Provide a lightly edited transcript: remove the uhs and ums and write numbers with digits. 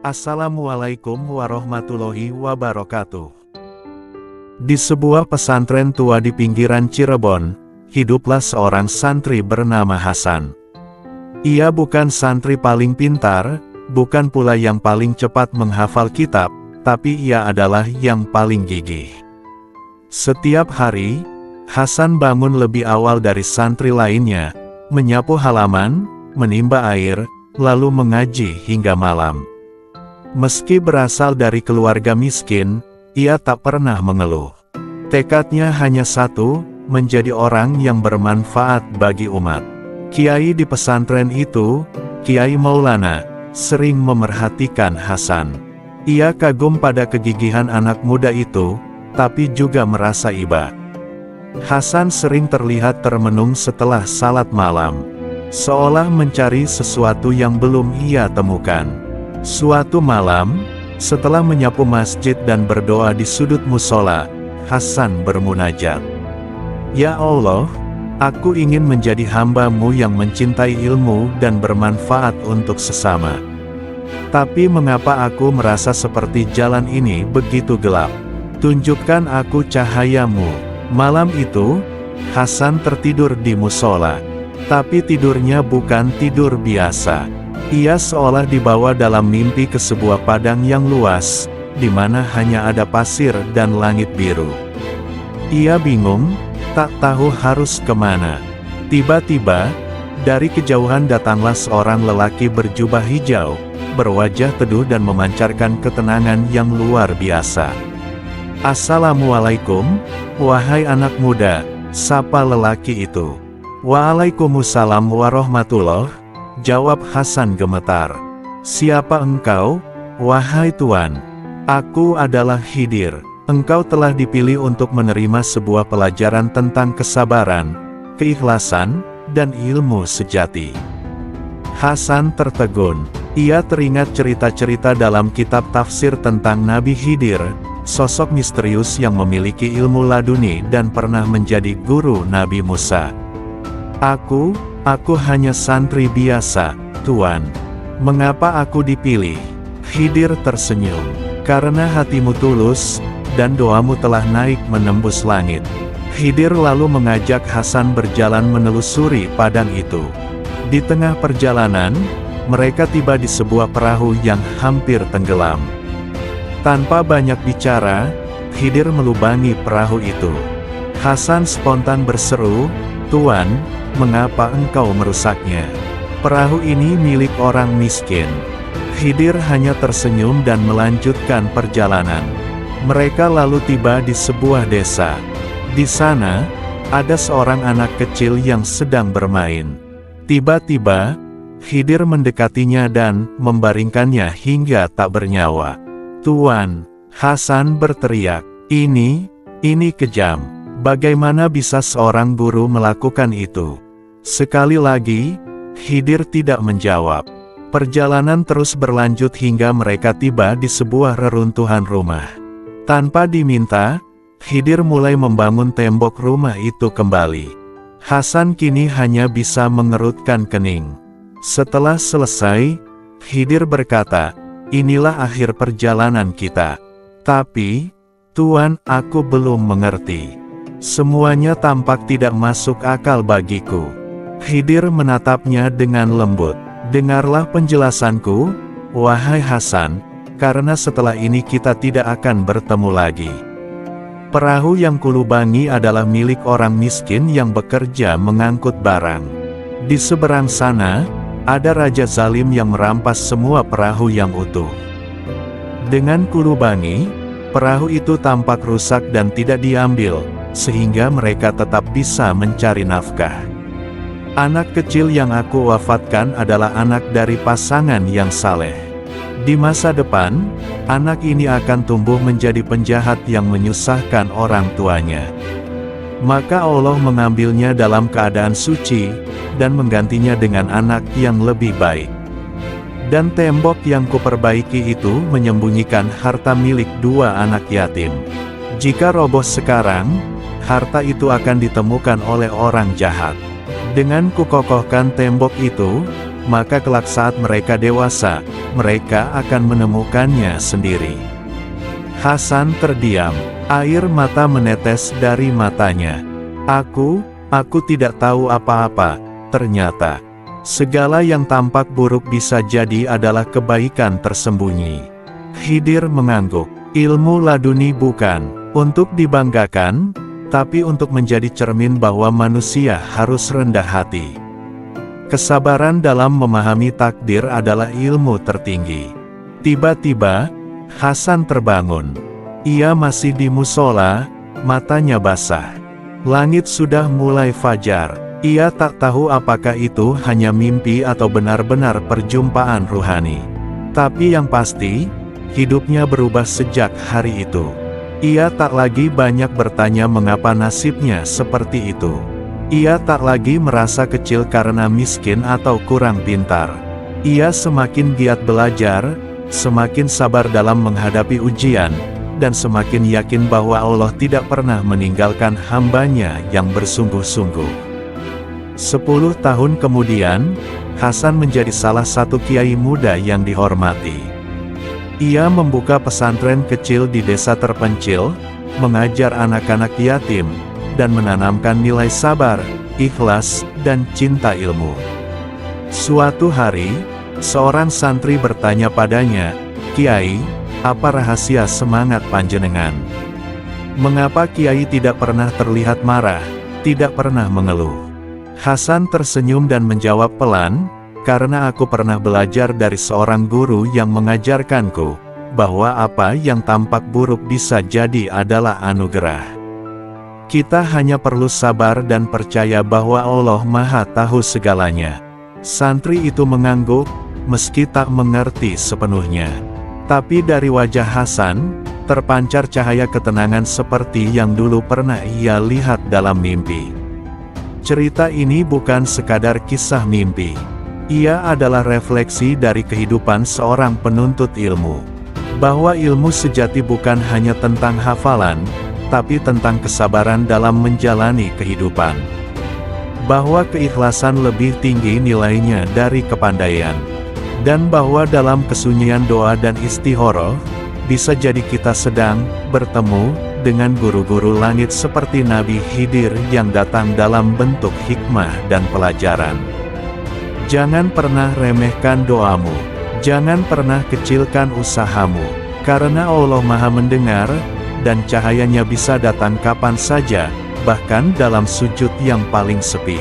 Assalamualaikum warahmatullahi wabarakatuh. Di sebuah pesantren tua di pinggiran Cirebon, hiduplah seorang santri bernama Hasan. Ia bukan santri paling pintar, bukan pula yang paling cepat menghafal kitab, tapi ia adalah yang paling gigih. Setiap hari, Hasan bangun lebih awal dari santri lainnya, menyapu halaman, menimba air, lalu mengaji hingga malam. Meski berasal dari keluarga miskin, ia tak pernah mengeluh. Tekadnya hanya satu, menjadi orang yang bermanfaat bagi umat. Kiai di pesantren itu, Kiai Maulana, sering memerhatikan Hasan. Ia kagum pada kegigihan anak muda itu, tapi juga merasa iba. Hasan sering terlihat termenung setelah salat malam, seolah mencari sesuatu yang belum ia temukan. Suatu malam, setelah menyapu masjid dan berdoa di sudut musola, Hasan bermunajat. Ya Allah, aku ingin menjadi hamba-Mu yang mencintai ilmu dan bermanfaat untuk sesama. Tapi mengapa aku merasa seperti jalan ini begitu gelap? Tunjukkan aku cahaya-Mu. Malam itu, Hasan tertidur di musola. Tapi tidurnya bukan tidur biasa. Ia seolah dibawa dalam mimpi ke sebuah padang yang luas, di mana hanya ada pasir dan langit biru. Ia bingung, tak tahu harus kemana. Tiba-tiba, dari kejauhan datanglah seorang lelaki berjubah hijau, berwajah teduh dan memancarkan ketenangan yang luar biasa. Assalamualaikum, wahai anak muda, sapa lelaki itu. Waalaikumsalam warahmatullahi. Jawab Hasan gemetar. Siapa engkau, wahai Tuan? Aku adalah Khidir. Engkau telah dipilih untuk menerima sebuah pelajaran tentang kesabaran, keikhlasan, dan ilmu sejati. Hasan tertegun. Ia teringat cerita-cerita dalam kitab tafsir tentang Nabi Khidir, sosok misterius yang memiliki ilmu laduni dan pernah menjadi guru Nabi Musa. Aku hanya santri biasa, Tuan. Mengapa aku dipilih? Khidir tersenyum. Karena hatimu tulus, dan doamu telah naik menembus langit. Khidir lalu mengajak Hasan berjalan menelusuri padang itu. Di tengah perjalanan, mereka tiba di sebuah perahu yang hampir tenggelam. Tanpa banyak bicara, Khidir melubangi perahu itu. Hasan spontan berseru, Tuan, mengapa engkau merusaknya? Perahu ini milik orang miskin. Khidir hanya tersenyum dan melanjutkan perjalanan. Mereka lalu tiba di sebuah desa. Di sana, ada seorang anak kecil yang sedang bermain. Tiba-tiba, Khidir mendekatinya dan membaringkannya hingga tak bernyawa. Tuan, Hasan berteriak, ini kejam. Bagaimana bisa seorang guru melakukan itu? Sekali lagi, Khidir tidak menjawab. Perjalanan terus berlanjut hingga mereka tiba di sebuah reruntuhan rumah. Tanpa diminta, Khidir mulai membangun tembok rumah itu kembali. Hasan kini hanya bisa mengerutkan kening. Setelah selesai, Khidir berkata, inilah akhir perjalanan kita. Tapi, Tuan, aku belum mengerti. Semuanya tampak tidak masuk akal bagiku. Khidir menatapnya dengan lembut. Dengarlah penjelasanku, wahai Hasan, karena setelah ini kita tidak akan bertemu lagi. Perahu yang kulubangi adalah milik orang miskin yang bekerja mengangkut barang. Di seberang sana, ada raja zalim yang merampas semua perahu yang utuh. Dengan kulubangi, perahu itu tampak rusak dan tidak diambil, sehingga mereka tetap bisa mencari nafkah. Anak kecil yang aku wafatkan adalah anak dari pasangan yang saleh. Di masa depan, anak ini akan tumbuh menjadi penjahat yang menyusahkan orang tuanya. Maka Allah mengambilnya dalam keadaan suci, dan menggantinya dengan anak yang lebih baik. Dan tembok yang kuperbaiki itu menyembunyikan harta milik dua anak yatim. Jika roboh sekarang, harta itu akan ditemukan oleh orang jahat. Dengan kukokohkan tembok itu, maka kelak saat mereka dewasa, mereka akan menemukannya sendiri. Hasan terdiam, air mata menetes dari matanya. Aku tidak tahu apa-apa, ternyata. Segala yang tampak buruk bisa jadi adalah kebaikan tersembunyi. Khidir mengangguk, ilmu laduni bukan untuk dibanggakan, tapi untuk menjadi cermin bahwa manusia harus rendah hati. Kesabaran dalam memahami takdir adalah ilmu tertinggi. Tiba-tiba, Hasan terbangun. Ia masih di musola, matanya basah. Langit sudah mulai fajar. Ia tak tahu apakah itu hanya mimpi atau benar-benar perjumpaan ruhani. Tapi yang pasti, hidupnya berubah sejak hari itu. Ia tak lagi banyak bertanya mengapa nasibnya seperti itu. Ia tak lagi merasa kecil karena miskin atau kurang pintar. Ia semakin giat belajar, semakin sabar dalam menghadapi ujian, dan semakin yakin bahwa Allah tidak pernah meninggalkan hamba-Nya yang bersungguh-sungguh. 10 tahun kemudian, Hasan menjadi salah satu kiai muda yang dihormati. Ia membuka pesantren kecil di desa terpencil, mengajar anak-anak yatim, dan menanamkan nilai sabar, ikhlas, dan cinta ilmu. Suatu hari, seorang santri bertanya padanya, "Kiai, apa rahasia semangat panjenengan? Mengapa Kiai tidak pernah terlihat marah, tidak pernah mengeluh?" Hasan tersenyum dan menjawab pelan, "Karena aku pernah belajar dari seorang guru yang mengajarkanku, bahwa apa yang tampak buruk bisa jadi adalah anugerah. Kita hanya perlu sabar dan percaya bahwa Allah Maha Tahu segalanya." Santri itu mengangguk, meski tak mengerti sepenuhnya. Tapi dari wajah Hasan, terpancar cahaya ketenangan seperti yang dulu pernah ia lihat dalam mimpi. Cerita ini bukan sekadar kisah mimpi. Ia adalah refleksi dari kehidupan seorang penuntut ilmu. Bahwa ilmu sejati bukan hanya tentang hafalan, tapi tentang kesabaran dalam menjalani kehidupan. Bahwa keikhlasan lebih tinggi nilainya dari kepandaian. Dan bahwa dalam kesunyian doa dan istikharah, bisa jadi kita sedang bertemu dengan guru-guru langit seperti Nabi Khidir yang datang dalam bentuk hikmah dan pelajaran. Jangan pernah remehkan doamu. Jangan pernah kecilkan usahamu. Karena Allah Maha mendengar, dan cahayanya bisa datang kapan saja, bahkan dalam sujud yang paling sepi.